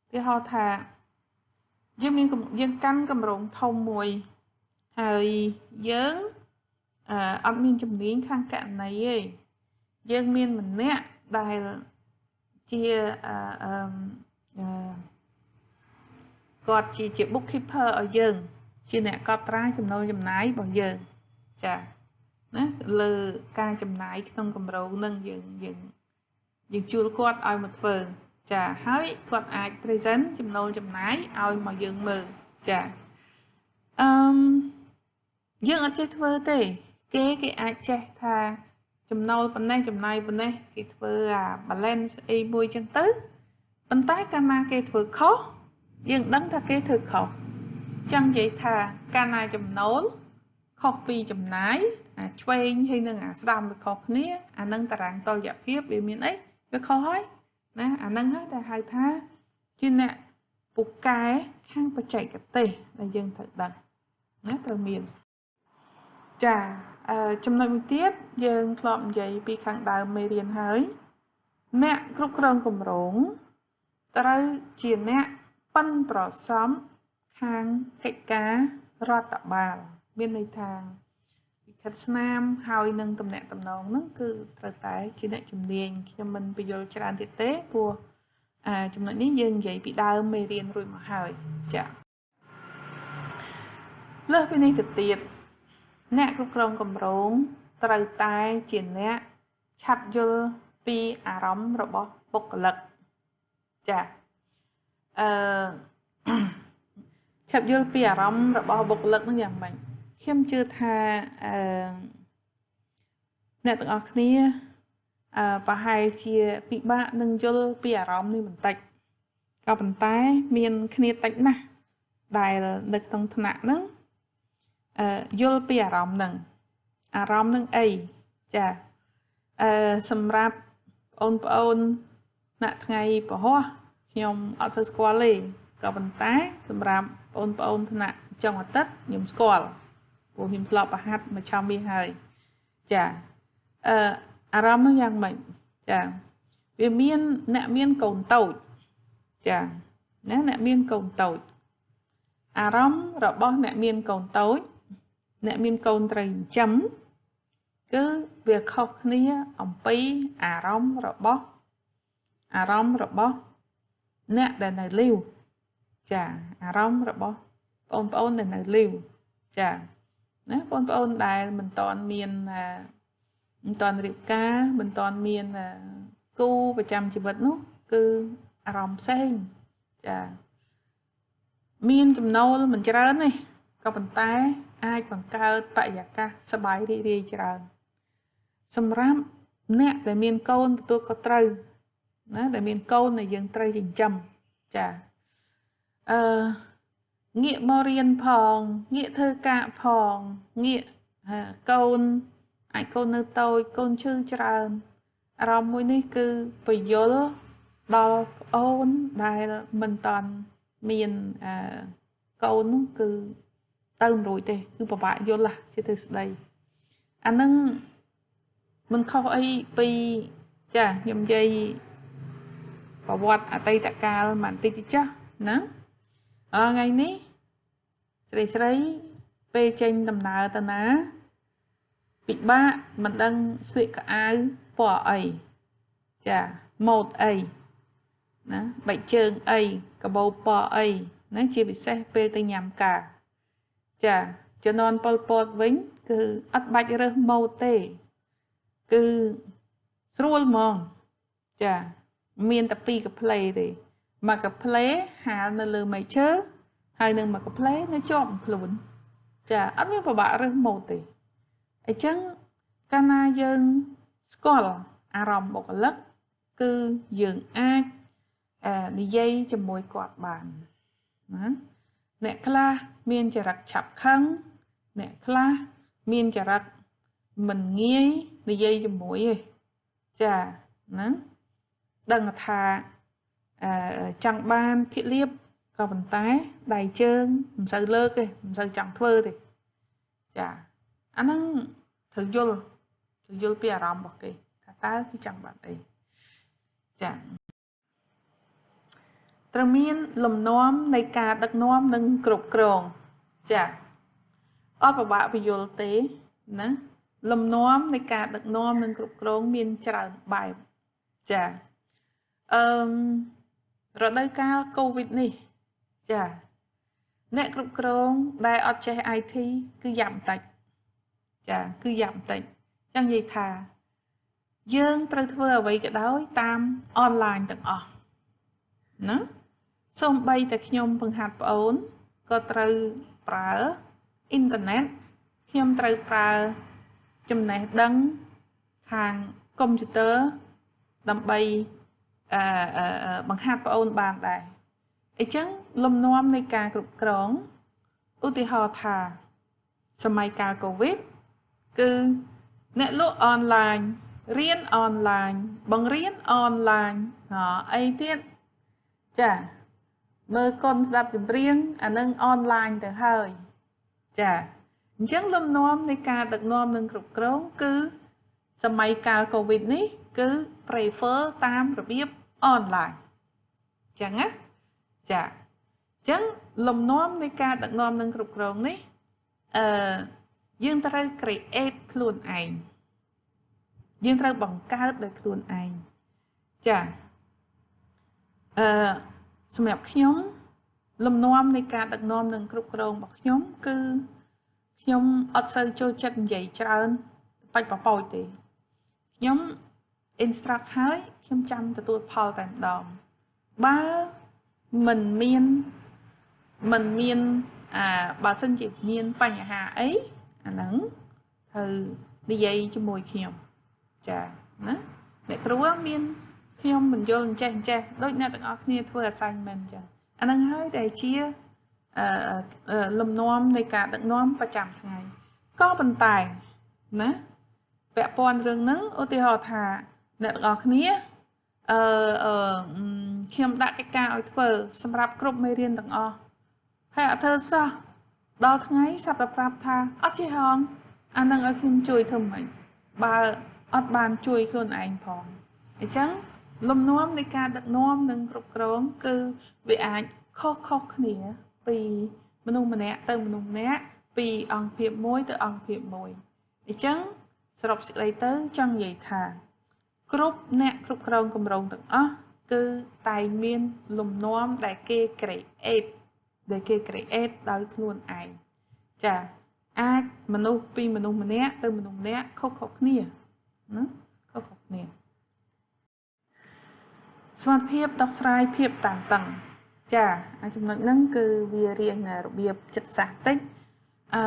ឧទាហរណ៍ថាយើងកាន់គម្រោងធំមួយហើយយើងអត់មានជំនាញខាងកណន័យទេយើងមានម្នាក់ដែលជាគាត់ជា bookkeeper ឲ្យយើងជាអ្នកកត់ត្រាចំណូលចំណាយរបស់យើងចាណាលើការចំណាយក្នុងគម្រោងនឹងយើងជួលគាត់ឲ្យមកធ្វើចាហើយគាត់អាច present ចំណូលចំណាយឲ្យមកយើងមើលចាយើងអត់ចេះធ្វើទេគេអាចចេះថាចំណូលប៉ុណ្ណេះចំណាយប៉ុណ្ណេះគេធ្វើអា balance អីមួយចឹងទៅប៉ុន្តែកាលណាគេធ្វើខុសយើងដឹងថាគេធ្វើខុសចង់និយាយថាកាលណាចំណូលខុសពីចំណាយអាឆ្វេងហើយនឹងអាស្ដាំវាខុសគ្នាអានឹងតារាងតុល្យភាពវាមានអីវាខុសហើយណាអានឹងហើយដែលហៅថាជាអ្នកពូកែខាងបច្ចេកទេសដែលយើងត្រូវដឹងណាត្រូវមានចាចំណុចមួយទៀតយើងធ្លាប់និយាយពីខាងដើមមេរៀនហើយអ្នកគ្រប់គ្រងគម្រោងត្រូវជាអ្នកប៉ិនប្រសំខាងកិច្ចការរដ្ឋបាលមានន័យថាវិខិតស្នាមហើយនឹងតំណែងតំណងហ្នឹងគឺត្រូវតែជាអ្នកជំនាញខ្ញុំមិនបញ្យល់ច្រើនទៀតទេព្រោះចំណុចនេះយើងនិយាយពីដើមមេរៀនរួចមកហើយចាលើសពីនេះទៅទៀតអ្នកគ្រប់គ្រងគម្រោងត្រូវតែជាអ្នកឆាប់យល់ពីអារម្មណ៍របស់បុគ្គលិកចាឆាប់យល់ពីអារម្មណ៍របស់បុគ្គលិកនឹងយ៉ាងម៉េចខ្ញុំជឿថាអ្នកទាំងអស់គ្នាប្រហែលជាពិបាកនឹងយល់ពីអារម្មណ៍នេះបន្តិចក៏ប៉ុន្តែមានគ្នាតិចណាស់ដែលនៅក្នុងថ្នាក់ហ្នឹងយល់ពីអារម្មណ៍ហ្នឹងអីចាសម្រាប់បងប្អូនអ្នកថ្ងៃពហុខ្ញុំអត់សូវស្គាល់ទេក៏ប៉ុន្តែសម្រាប់បងប្អូនថ្នាក់ចុងអាទិត្យខ្ញុំស្គាល់ព្រោះខ្ញុំធ្លាប់ប្រហាត់មួយឆ្នាំវាហើយចាអារម្មណ៍ហ្នឹងយ៉ាងម៉េចចាវាមានអ្នកមានកូនតូចចាណាអ្នកមានកូនតូចអារម្មណ៍របស់អ្នកមានកូនតូចអ្នកមានកូនត្រូវចិញ្ចឹមគឺវាខុសគ្នាអំពីអារម្មណ៍របស់អ្នកដែលនៅលីវចាអារម្មណ៍របស់បងប្អូនដែលនៅលីវចាណាបងប្អូនដែលមិនតាន់មានមិនតាន់រៀបការមិនតាន់មានគូប្រចាំជីវិតនោះគឺអារម្មណ៍ផ្សេងចា មានចំណូលមិនច្រើនទេក៏ប៉ុន្តែអាចបង្កើតបរិយាកាសសប្បាយរីករាយច្រើនសម្រាប់អ្នកដែលមានកូនទទួលខុសត្រូវណាដែលមានកូនដែលយើងត្រូវចិញ្ចឹមចាងាកមករៀនផងងាកធ្វើការផងងាកកូនអាចកូននៅតូចកូនឈឺច្រើនអារម្មណ៍មួយនេះគឺបញ្យល់ដល់ប្អូនដែលមិនតាន់មានកូននោះគឺទៅមិនរួចទេគឺពិបាកយល់ជាទិសដីអានឹងមិនខុសអីពីចាខ្ញុំនិយាយប្រវត្តិអតីតកាលបន្តិចចាស់ណាថ្ងៃនេះស្រីពេលចេញដំណើរទៅណាពិបាកមិនដឹងស្លៀកកៅអៅពណ៌អីចាម៉ូដអីណាបែកជើងអីកាបូបពណ៌អីណាជាពិសេសពេលទៅញ៉ាំការចាជំនាន់ប៉ុលពតវិញគឺអត់បាច់រើសម៉ូដទេគឺស្រួលហ្មងចាមានតែ2កាផ្លេទេមួយកាផ្លេហាលនៅលើមែកឈើហើយនឹងមួយកាផ្លេនៅជាប់ខ្លួនចាអត់មានពិបាករើសម៉ូដទេអញ្ចឹងកាលណាយើងស្គាល់អារម្មណ៍បុគ្គលិកគឺយើងអាចនិយាយជាមួយគាត់បានណាអ្នកខ្លះមានចរិតឆាប់ខឹងអ្នកខ្លះមានចរិតមិនងាយនិយាយជាមួយទេចាណាដឹងថាចង់បានភាគលាភក៏ប៉ុន្តែដៃជើងមិនសូវលើកទេមិនសូវចង់ធ្វើទេចាអាហ្នឹងត្រូវយល់ពីអារម្មណ៍របស់គេថាតើគេចង់បានអីចាត្រូវមានលំនាំនៃការដឹកនាំនិងគ្រប់គ្រងចាអត់ពិបាកពយល់ទេណាលំនាំនៃការដឹកនាំនិងគ្រប់គ្រងមានច្រើនបែបចារដូវកាលកូវីដនេះចាអ្នកគ្រប់គ្រងដែលអត់ចេះ IT គឺយ៉ាប់បន្តិចចាគឺយ៉ាប់បន្តិចចឹងនិយាយថាយើងត្រូវធ្វើអ្វីក៏ដោយតាមអនឡាញទាំងអស់ណាសូម្បីតែខ្ញុំបង្ហាត់ប្អូនក៏ត្រូវប្រើអ៊ីនធឺណិតខ្ញុំត្រូវប្រើចំណេះដឹងខាងកុំព្យូទ័រដើម្បីបង្ហាត់ប្អូនបានដែរអញ្ចឹងលំនាំនៃការគ្រប់គ្រងឧទាហរណ៍ថាសម័យកាលកូវីដគឺអ្នកលក់អនឡាញរៀនអនឡាញបង្រៀនអនឡាញអីទៀតចាមើលកុនស្ដាប់ចម្រៀងអានឹងអនឡាញទៅហើយចាអញ្ចឹងលំនាំនៃការដឹកនាំនិងគ្រប់គ្រងគឺសម័យកាលកូវីដនេះគឺ prefer តាមរបៀបអនឡាញចឹងណាចាអញ្ចឹងលំនាំនៃការដឹកនាំនិងគ្រប់គ្រងនេះយើងត្រូវ create ខ្លួនឯងយើងត្រូវបង្កើតដោយខ្លួនឯងចាសម្រាប់ខ្ញុំលំនាំនៃការដឹកនាំនិងគ្រប់គ្រងរបស់ខ្ញុំគឺខ្ញុំអត់សូវចូលចិត្តនិយាយច្រើនបាច់បបោចទេខ្ញុំ instruct ហើយខ្ញុំចាំទទួលផលតែម្ដងបើមិនមានបើសិនជាមានបញ្ហាអីអាហ្នឹងត្រូវនិយាយជាមួយខ្ញុំចាណាអ្នកគ្រូមានខ្ញុំមិនយល់អញ្ចេះដូចអ្នកទាំងអស់គ្នាធ្វើ assignment ចឹងអាហ្នឹងហើយដែលជាលំនាំនៃការដឹកនាំប្រចាំថ្ងៃក៏ប៉ុន្តែណាពាក់ព័ន្ធរឿងហ្នឹងឧទាហរណ៍ថាអ្នកទាំងអស់គ្នាខ្ញុំដាក់កិច្ចការឲ្យធ្វើសម្រាប់គ្រប់មេរៀនទាំងអស់ហើយអត់ធ្វើសោះដល់ថ្ងៃសប្តាហ៍ប្រាប់ថាអត់ចេះហងអានឹងឲ្យខ្ញុំជួយធ្វើមិនបើអត់បានជួយខ្លួនឯងផងអញ្ចឹងលំនាំនៃការដឹកនាំនិងគ្រប់គ្រងគឺវាអាចខុសគ្នាពីមនុស្សម្នាក់ទៅមនុស្សម្នាក់ពីអង្គភាពមួយទៅអង្គភាពមួយអញ្ចឹងសរុបសេចក្តីទៅចង់និយាយថាគ្រប់អ្នកគ្រប់គ្រងគម្រោងទាំងអស់គឺតែងមានលំនាំដែលគេ create ដោយខ្លួនឯងចាអាចមនុស្សពីមនុស្សម្នាក់ទៅមនុស្សម្នាក់ខុសគ្នាណាខុសគ្នាសមត្ថភាពដោះស្រាយភាពតានតឹង ចាចំណុចហ្នឹងគឺវារៀងរបៀបចិត្តសាស្ត្រតិចអឺ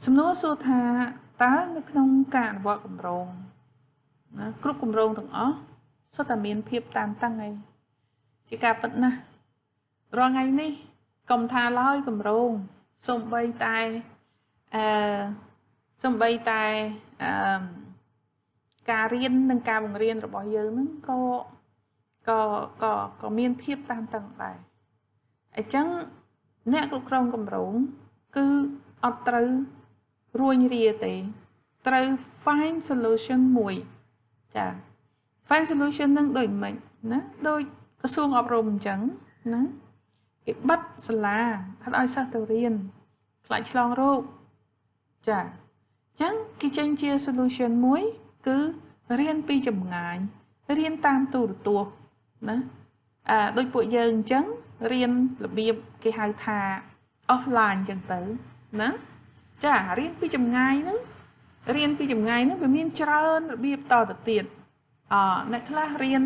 សំណួរសួរថាតើនៅក្នុងការអនុវត្តគម្រោងណាគ្រប់គម្រោងទាំងអស់សុទ្ធតែមានភាពតានតឹងឯងជាការពិតណាស់រាល់ថ្ងៃនេះកុំថាឡើយគម្រោងសូម្បីតែអឺការរៀននិងការបង្រៀនរបស់យើងហ្នឹងក៏មានភាពតានតឹងដែរអញ្ចឹងអ្នកគ្រប់គ្រងគម្រោងគឺអត់ត្រូវរួញរាទេត្រូវ find solution មួយចា find solution នឹងដូចម៉េចណាដូចក្រសួងអប់រំអញ្ចឹងណាគេបិទសាលាអត់ឲ្យសិស្សទៅរៀនខ្លាចឆ្លងរោគចាអញ្ចឹងគេចេញជា solution មួយគឺរៀនពីចម្ងាយរៀនតាមទូរទស្សន៍ណាដូចពួកយើងអញ្ចឹងរៀនរបៀបគេហៅថា offline អញ្ចឹងទៅណាចារៀនពីចម្ងាយហ្នឹងវាមានច្រើនរបៀបតទៅទៀតអ្នកខ្លះរៀន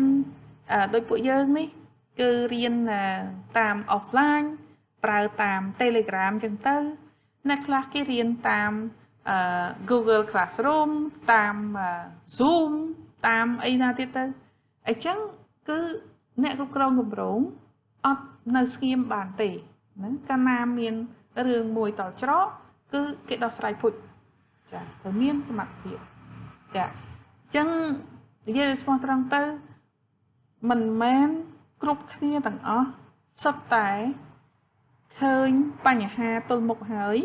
ដូចពួកយើងនេះគឺរៀនតាម offline ប្រើតាម Telegram អញ្ចឹងទៅអ្នកខ្លះគេរៀនតាម Google Classroom តាម Zoom តាមអីណាទៀតទៅអញ្ចឹងគឺអ្នកគ្រប់គ្រងគម្រោងអត់នៅស្ងៀមបានទេណាកាលណាមានរឿងមួយតច្រកគឺគេដោះស្រាយពុជចាត្រូវមានសមត្ថភាពចាអញ្ចឹងនិយាយស្មោះត្រង់ទៅមិនមែនគ្រប់គ្នាទាំងអស់សុទ្ធតែឃើញបញ្ហាទល់មុខហើយ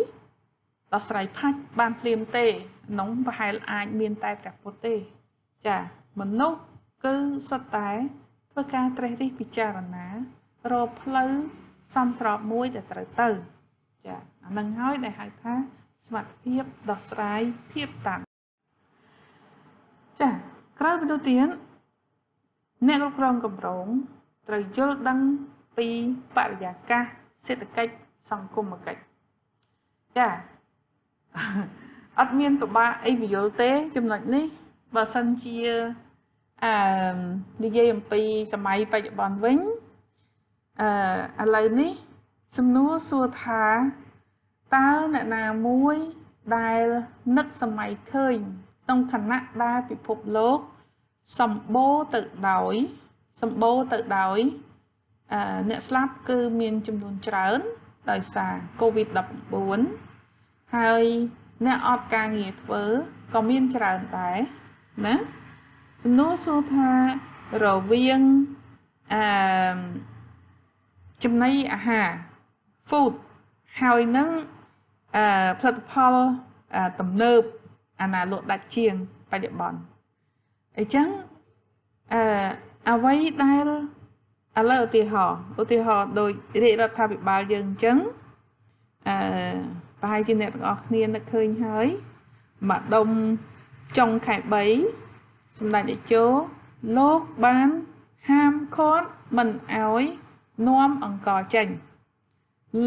ដោះស្រាយផាច់បានភ្លាមទេក្នុងប្រហែលអាចមានតែព្រះពុទ្ធទេចាមនុស្សគឺសុទ្ធតែធ្វើការត្រេះរិះពិចារណារកផ្លូវសមស្របមួយដែលត្រូវទៅចាអានឹងហើយដែលហៅថាសមត្ថភាពដោះស្រាយភាពតានចាក្រៅពីនោះទៀតអ្នកគ្រប់គ្រងគម្រោងត្រូវយល់ដឹងពីបរិយាកាសសេដ្ឋកិច្ចសង្គមគិច្ចចាអត់មានពិបាកអីពយល់ទេចំណុចនេះបើសិនជានិយាយអំពីសម័យបច្ចុប្បន្នវិញឥឡូវនេះសំណួរសួរថាតើអ្នកណាមួយដែលនឹកសម័យឃើញក្នុងខណៈដែលពិភពលោកសម្បូរទៅដោយអ្នកស្លាប់គឺមានចំនួនច្រើនដោយសារ COVID-19 ហើយអ្នកអត់ការងារធ្វើក៏មានច្រើនដែរណាសំណួរសួរថារវាងចំណីអាហារ food ហើយនឹងផលិតផលទំនើបអាណាលក់ដាច់ជាងបច្ចុប្បន្នអញ្ចឹងអ្វីដែលឥឡូវឧទាហរណ៍ដោយរាជរដ្ឋាភិបាលយើងអញ្ចឹងប្រហែលជាអ្នកទាំងអស់គ្នានឹកឃើញហើយម្ដុំចុងខែ3សម្ដេចតេជោលោកបានហាមឃាត់មិនឲ្យនាំអង្ករចេញ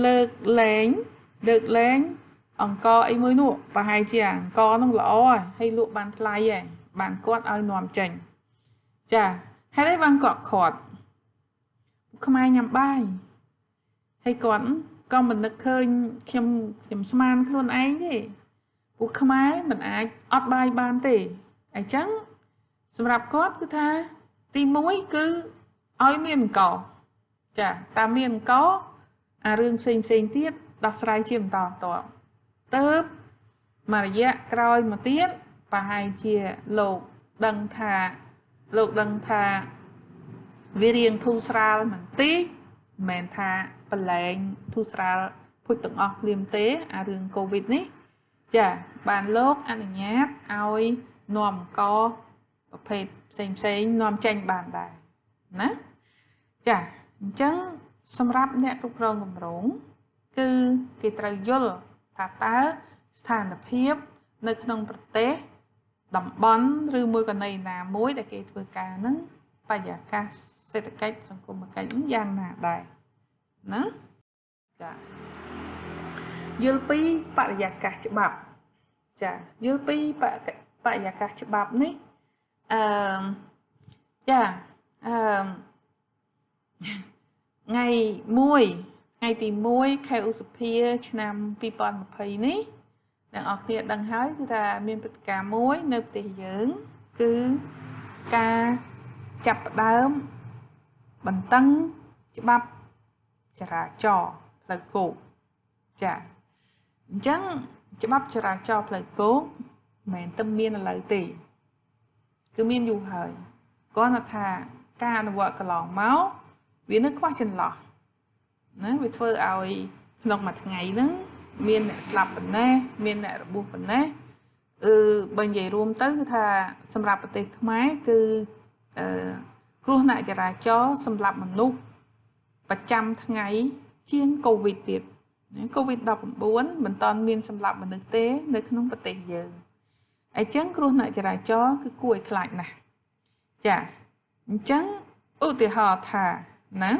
លើកលែងអង្ករអីមួយនោះប្រហែលជាអង្ករនោះល្អហើយលក់បានថ្លៃហើយបានគាត់ឲ្យនាំចេញចាហេតុអីបានគាត់ខាត់ខ្មែរញ៉ាំបាយហើយគាត់ក៏មិននឹកឃើញខ្ញុំស្មានខ្លួនឯងទេពួកខ្មែរមិនអាចអត់បាយបានទេអញ្ចឹងសម្រាប់គាត់គឺថាទី1គឺឲ្យមានអង្ករចាតាមមានអង្ករអារឿងផ្សេងទៀតដោះស្រាយជាបន្តទៅមួយរយៈក្រោយមកទៀតប្រហែលជាលោកដឹងថាវារៀងធូរស្រាលបន្តិចមិនមែនថាប្រឡែងធូរស្រាលពុជទាំងអស់ភ្លាមទេអារឿងកូវីដនេះចាបានលោកអនុញ្ញាតឲ្យនាំអង្ករប្រភេទផ្សេងនាំចេញបានដែរណាចាអញ្ចឹងសម្រាប់អ្នកគ្រប់គ្រងគម្រោងគឺគេត្រូវយល់ថាតើស្ថានភាពនៅក្នុងប្រទេសតំបន់ឬមួយកន្លែងណាមួយដែលគេធ្វើការហ្នឹងបរិយាកាសសេដ្ឋកិច្ចសង្គមគិច្ចយ៉ាងណាដែរណាចាយល់ពីបរិយាកាសច្បាប់ចាយល់ពីបរិយាកាសច្បាប់នេះចា ថ្ងៃ1ថ្ងៃទី1ខែឧសភាឆ្នាំ2020នេះអ្នកនរគ្នាដឹងហើយគឺថាមានព្រឹត្តិការណ៍មួយនៅប្រទេសយើងគឺការចាប់ផ្ដើមបន្តឹងច្បាប់ចរាចរណ៍ផ្លូវគោកចាអញ្ចឹងច្បាប់ចរាចរណ៍ផ្លូវគោកមិនមែនតែមានឥឡូវទេគឺមានយូរហើយគាត់ថាការអនុវត្តកន្លងមកវានៅខ្វះចន្លោះណាវាធ្វើឲ្យក្នុងមួយថ្ងៃហ្នឹងមានអ្នកស្លាប់ប៉ុណ្ណេះមានអ្នករបួសប៉ុណ្ណេះបើនិយាយរួមទៅគឺថាសម្រាប់ប្រទេសខ្មែរគឺគ្រោះថ្នាក់ចរាចរណ៍សម្រាប់មនុស្សប្រចាំថ្ងៃជាងកូវីដទៀតកូវីដ19មិនតាន់មានសម្រាប់មនុស្សទេនៅក្នុងប្រទេសយើងអញ្ចឹងគ្រោះថ្នាក់ចរាចរណ៍គឺគួរឲ្យខ្លាចណាស់ចាអញ្ចឹងឧទាហរណ៍ថាណា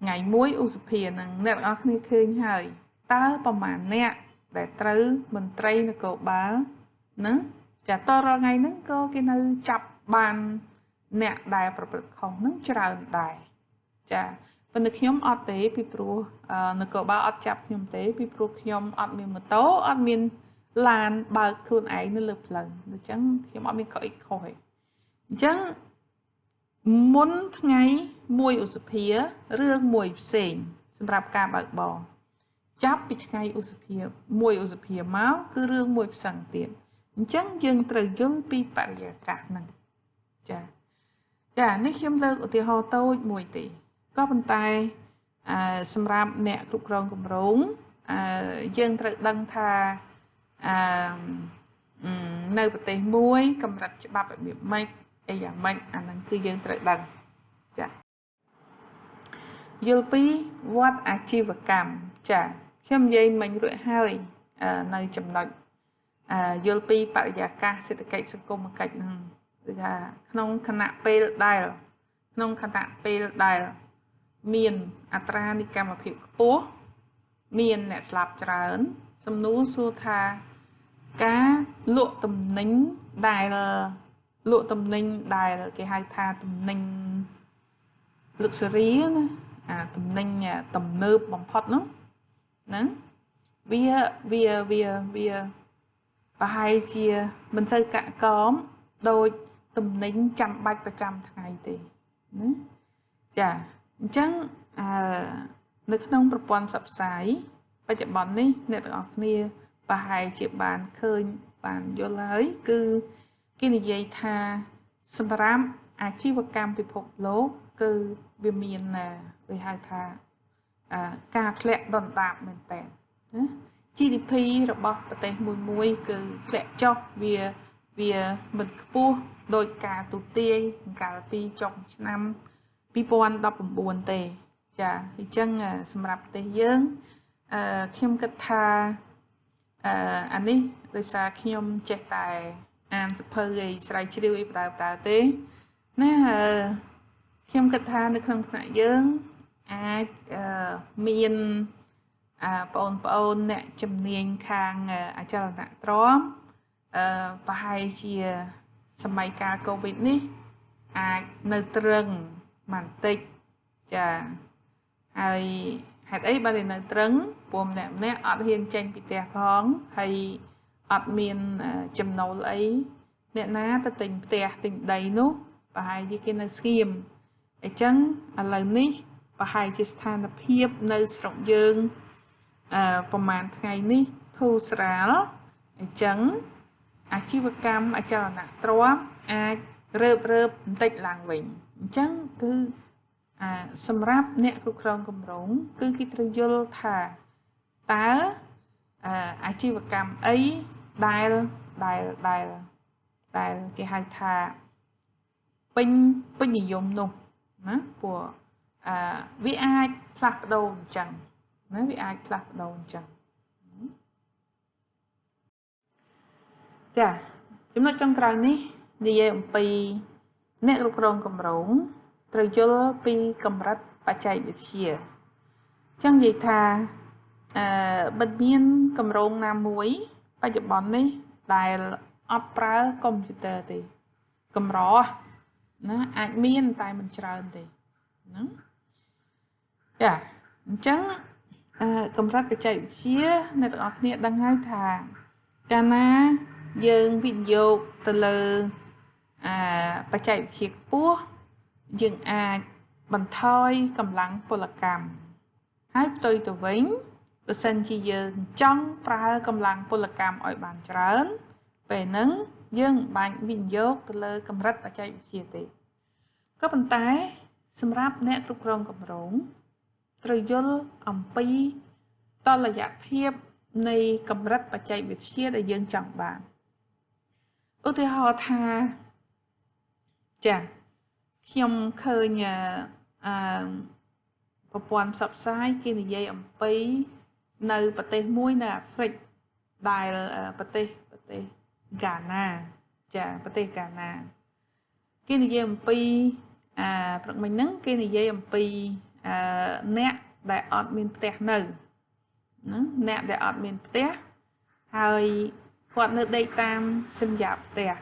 ថ្ងៃ1ឧសភានឹងអ្នកទាំងអស់គ្នាឃើញហើយតើប្រមាណអ្នកដែលត្រូវមន្ត្រីនគរបាលណាចាតរថ្ងៃហ្នឹងក៏គេនៅចាប់បានអ្នកដែលប្រព្រឹត្តខុសហ្នឹងច្រើនដែរចាប៉ុន្តែខ្ញុំអត់ទេពីព្រោះនគរបាលអត់ចាប់ខ្ញុំទេពីព្រោះខ្ញុំអត់មានម៉ូតូអត់មានឡានបើកខ្លួនឯងនៅលើផ្លូវអញ្ចឹងខ្ញុំអត់មានខុសអីខុសទេអញ្ចឹងមុនថ្ងៃ1ឧសភារឿងមួយផ្សេងសម្រាប់ការបើកបរចាប់ពីថ្ងៃឧសភា1ឧសភាមកគឺរឿងមួយផ្សឹងទៀតអញ្ចឹងយើងត្រូវយល់ពីបរិយាកាសហ្នឹងចានេះខ្ញុំលើកឧទាហរណ៍តូចមួយទេក៏ប៉ុន្តែសម្រាប់អ្នកគ្រប់គ្រងគម្រោងយើងត្រូវដឹងថានៅប្រទេសមួយកម្រិតច្បាប់របៀបម៉េចអីយ៉ាងម៉េចអាហ្នឹងគឺយើងត្រូវដឹងចាយល់ពីវត្តអាជីវកម្មចាខ្ញុំនិយាយមិញរួចហើយនៅចំណុចយល់ពីបរិយាកាសសេដ្ឋកិច្ចសង្គមគិច្ចហ្នឹងគឺថាក្នុងគណៈពេលដែលមានអត្រានិកម្មភាពខ្ពស់មានអ្នកស្លាប់ច្រើនសំណួរសួរថាការលក់ទំនិញដែលគេហៅថាទំនិញ luxury ណាទំនិញទំនើបបំផុតហ្នឹងណាវាប្រហែលជាមិនសូវកាក់កមដោយទំនិញចាំបាច់ប្រចាំថ្ងៃទេណាចាអញ្ចឹងនៅក្នុងប្រព័ន្ធផ្សព្វផ្សាយបច្ចុប្បន្ននេះអ្នកទាំងអស់គ្នាប្រហែលជាបានឃើញបានយល់ហើយគឺគេនិយាយថាសម្រាប់អាជីវកម្មពិភពលោកគឺវាមានគេហៅថាការធ្លាក់ដុនដាបមែនតើណា GDP របស់ប្រទេសមួយគឺធ្លាក់ចុះវាមិនខ្ពស់ដោយការទូទាយកាលពីចុងឆ្នាំ2019ទេចាអញ្ចឹងសម្រាប់ប្រទេសយើងខ្ញុំគិតថាអានេះដោយសារខ្ញុំចេះតែអានសភៅឯស្រាវជ្រាវឯបដើទេណាខ្ញុំគិតថានៅក្នុងថ្នាក់យើងអាចមានបងប្អូនអ្នកជំនាញខាងអចលនទ្រព្យប្រហែលជាសម័យកាលកូវីដនេះអាចនៅត្រឹងបន្តិចចាហើយហេតុអីបាននៅត្រឹងព្រោះម្នាក់អត់ហ៊ានចេញពីផ្ទះផងហើយអត់មានចំណូលអីអ្នកណាទៅទិញផ្ទះទិញដីនោះប្រហែលជាគេនៅស្ងៀមអញ្ចឹងឥឡូវនេះប្រហែលជាស្ថានភាពនៅស្រុកយើងប្រហែលថ្ងៃនេះធូរស្រាលអញ្ចឹងអាជីវកម្មអចលនទ្រព្យអាចរើបបន្តិចឡើងវិញអញ្ចឹងគឺសម្រាប់អ្នកគ្រប់គ្រងគម្រោងគឺគេត្រូវយល់ថាតើអាជីវកម្មអីដែលគេហៅថាពេញនិយមនោះណាព្រោះវាអាចផ្លាស់ប្ដូរអញ្ចឹងណាវាអាចផ្លាស់ប្ដូរអញ្ចឹងចាចំណុចចុងក្រោយនេះនិយាយអំពីអ្នកគ្រប់គ្រងគម្រោងត្រូវយល់ពីកម្រិតបច្ចេកវិទ្យាចឹងនិយាយថាបិទមានគម្រោងណាមួយបច្ចុប្បន្ននេះដែលអត់ប្រើកុំព្យូទ័រទេកម្រណាអាចមានតែមិនច្រើនទេណា ចាអញ្ចឹងកម្រិតបច្ចេកវិទ្យាអ្នកទាំងអស់គ្នាដឹងហើយថាកាលណាយើងវិនិយោគទៅលើបច្ចេកវិទ្យាខ្ពស់យើងអាចបន្ថយកម្លាំងពលកម្មហើយផ្ទុយទៅវិញបើសិនជាយើងចង់ប្រើកម្លាំងពលកម្មឲ្យបានច្រើនពេលហ្នឹងយើងមិនបាច់វិនិយោគទៅលើកម្រិតបច្ចេកវិទ្យាទេក៏ប៉ុន្តែសម្រាប់អ្នកគ្រប់គ្រងគម្រោងត្រូវយល់អំពីតុល្យភាពនៃកម្រិតបច្ចេកវិទ្យាដែលយើងចង់បានឧទាហរណ៍ថាចាខ្ញុំឃើញប្រព័ន្ធផ្សព្វផ្សាយគេនិយាយអំពីនៅប្រទេសមួយនៅអាហ្វ្រិកដែលប្រទេសហ្គាណាចាប្រទេសហ្គាណាគេនិយាយអំពីព្រឹកមិញហ្នឹងគេនិយាយអំពីអ្នកដែលអត់មានផ្ទះនៅអ្នកដែលអត់មានផ្ទះហើយគាត់នៅដេកតាមសម្រាប់ផ្ទះ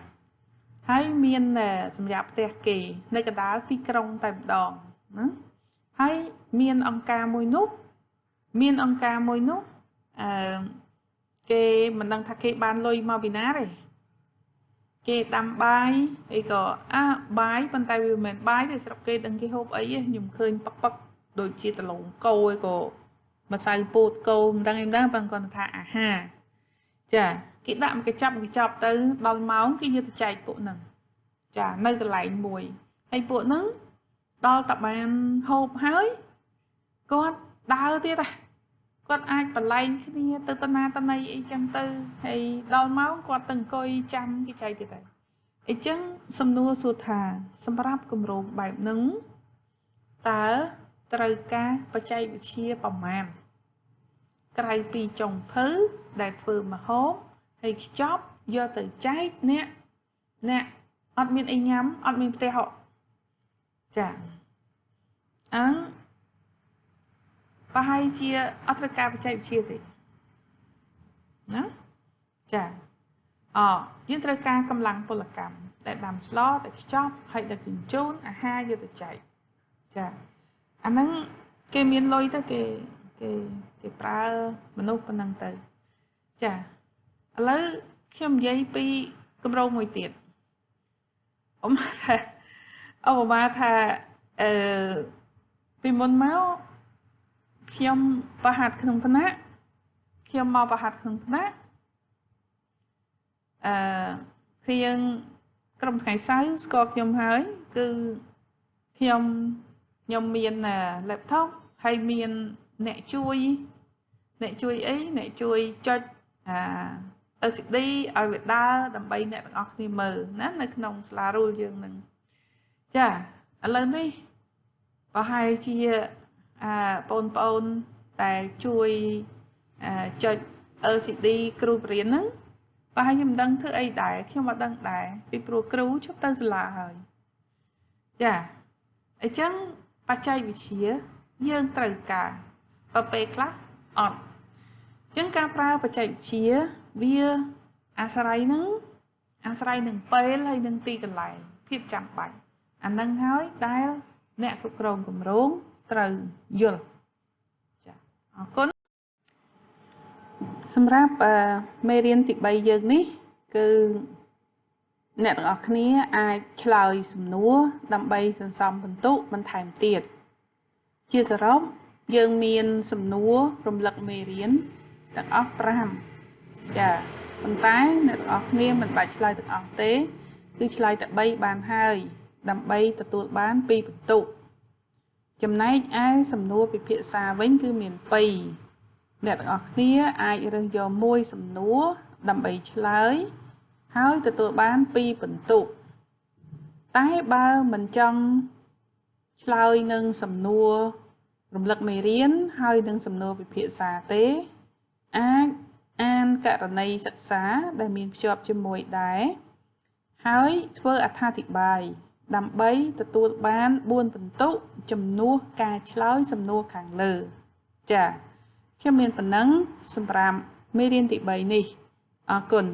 ហើយមានសម្រាប់ផ្ទះគេនៅកណ្ដាលទីក្រុងតែម្ដងណាហើយមានអង្គការមួយនោះគេមិនដឹងថាគេបានលុយមកពីណាទេគេដាំបាយអីក៏បាយប៉ុន្តែវាមិនមែនបាយទេស្រុកគេដឹងគេហូបអីខ្ញុំឃើញប៉កដូចជាដលងគោអីក៏ម្សៅពោតគោមិនដឹងប៉ុន្តែគាត់ថាអាហារចាគេដាក់មួយកញ្ចប់ទៅដល់ម៉ោងគេយកទៅចែកពួកហ្នឹងចានៅកន្លែងមួយហើយពួកហ្នឹងដល់តែបានហូបហើយគាត់ដើរទៀតគាត់អាចបលែងគ្នាទៅតាណាតាណីអីចឹងទៅហើយដល់ម៉ោងគាត់ទៅអង្គុយចាំគេចែកទៀតហើយអញ្ចឹងសំណួរសួរថាសម្រាប់គម្រោងបែបហ្នឹងតើត្រូវការបច្ចេកវិទ្យាប្រមាណក្រៅពីចុងភៅដែលធ្វើម្ហូបហើយខ្ចប់យកទៅចែកអ្នកអត់មានអីញ៉ាំអត់មានផ្ទះចាប្រហែលជាអត់ត្រូវការបច្ចេកវិទ្យាទេណាចាយើងត្រូវការកម្លាំងពលកម្មដែលដាំស្លដែលខ្ចប់ហើយដឹកជញ្ជូនអាហារយកទៅចែកចាអាហ្នឹងគេមានលុយទៅគេប្រើមនុស្សប៉ុណ្ណឹងទៅចាឥឡូវខ្ញុំនិយាយពីគម្រោងមួយទៀតឧបមាថាពីមុនមកខ្ញុំបរហាត់ក្នុងថ្នាក់ខ្ញុំមកបរហាត់ក្នុងថ្នាក់យើងក្រុមថ្ងៃសៅរ៍ស្គាល់ខ្ញុំហើយគឺខ្ញុំមាន laptop ហើយមានអ្នកជួយអីអ្នកជួយចុចLCD ឲ្យវាដើរដើម្បីអ្នកទាំងអស់គ្នាមើលណានៅក្នុងសាលារូលយើងនឹងចាឥឡូវនេះប្រហែលជាបងប្អូនដែលជួយចុច LCD គ្រូបរៀនហ្នឹងប្រហែលខ្ញុំមិនដឹងធ្វើអីដែរខ្ញុំអត់ដឹងដែរពីព្រោះគ្រូជប់ទៅសាលាហើយចាអញ្ចឹងបច្ចេកវិទ្យាយើងត្រូវការពេលខ្លះអត់អញ្ចឹងការប្រើបច្ចេកវិទ្យាវាអាស្រ័យនឹងពេលហើយនឹងទីកន្លែងភាពចាំបាច់អានឹងហើយដែលអ្នកគ្រប់គ្រងគម្រោងត្រូវយល់ចាអរគុណសម្រាប់មេរៀនទី3យើងនេះគឺអ្នកទាំងអស់គ្នាអាចឆ្លើយសំណួរដើម្បីសន្សំពិន្ទុបន្ថែមទៀតជាសរុបយើងមានសំណួររំលឹកមេរៀនទាំងអស់5ចាប៉ុន្តែអ្នកទាំងអស់គ្នាមិនបាច់ឆ្លើយទាំងអស់ទេគឺឆ្លើយតែ3បានហើយដើម្បីទទួលបាន2ពិន្ទុចំណែកឯសំណួរពិភាក្សាវិញគឺមាន2អ្នកទាំងអស់គ្នាអាចរើសយកមួយសំណួរដើម្បីឆ្លើយហើយទទួលបាន2ពិន្ទុតែបើមិនចង់ឆ្លើយនឹងសំណួររំលឹកមេរៀនហើយនឹងសំណួរពិភាក្សាទេអាចអានករណីសិក្សាដែលមានភ្ជាប់ជាមួយដែរហើយធ្វើអត្ថាធិប្បាយដើម្បីទទួលបាន4ពិន្ទុជំនួសការឆ្លើយសំណួរខាងលើចាខ្ញុំមានប៉ុណ្ណឹងសម្រាប់មេរៀនទី3នេះអរគុណ